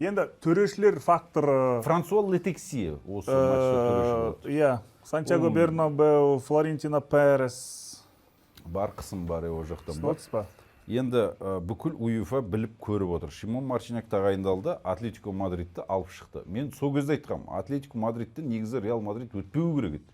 Енді төрешілер факторы. Франсуа Летексие осы матчта төреші болды. Иә, Сантьяго Бернабеу, Флорентино Перес. Бар қысым бар о жақтан бар. Слотс па? Енді бүкіл УЕФА біліп көріп отыр. Шимон Марчинек тағайындалды, Атлетико Мадридті алып шықты. Мен сол кезде айтқам, Атлетико Мадридті негізі Реал Мадрид өтпеу керек еді.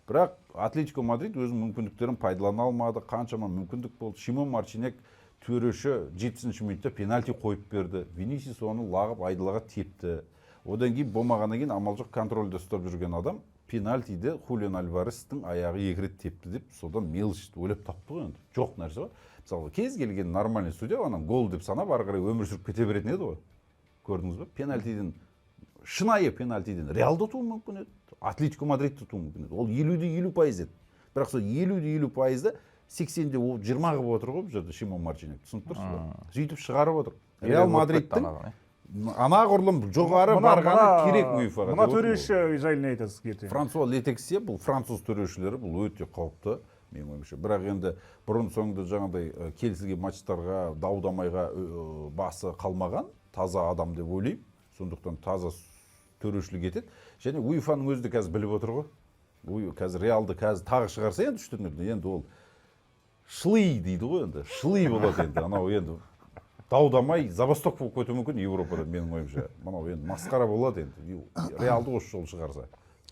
Бірақ Атлетико Мадрид өзінің мүмкіндіктерін пайдалана алмады, қаншама мүмкіндік болды. Шимон Марчинек төреші 70-ші минутта пенальти қойып берді. Винисиус оны лағып айдалаға тепті. Одан кейін болмағаннан кейін амал жоқ контрольді ұстап жүрген адам пенальтиді Хулиан Альварестің аяғы екі рет тепті деп содан мелшті ойлап тапты ғой енді. Жоқ нәрсе ғой. Мысалы, кез келген нормальный судья анан гол деп санап ары қарай өмір сүріп кете беретін еді ғой. Көрдіңіз бе? Пенальтиден, шынайы пенальтиден Реалда туу мүмкін еді, Атлетико Мадридте туу мүмкін еді. Ол 50-50% еді. Бірақ сол 50-50%-ды 80-де 20 қылып отыр ғой бұл жерде Шимон Марчинек. Түсініп тұрсыз ба? Сөйтіп шығарып отыр. Реал Мадридтің анағұрлым жоғары барғаны керек УЕФА-ға. Мына төреші жайлы не айтасыз ертең? Франсуа Летексие бұл француз төрешілері бұл өте қауіпті. Менің ойымша. Бірақ енді бұрын соңды жаңағыдай келісілген матчтарға дау-дамайға басы қалмаған таза адам деп ойлаймын. Сондықтан таза төрешілік етеді. Және УЕФА-ның өзі де қазір біліп отыр ғой. Қазір Реалды қазір тағы шығарса енді үш турнирде енді ол шлый дейді ғой енді. Шлый болады енді. Анау енді дау-дамай забасток болып кетуі мүмкін Европада менің ойымша. Мынау енді масқара болады енді. Реалды осы жол шығарса.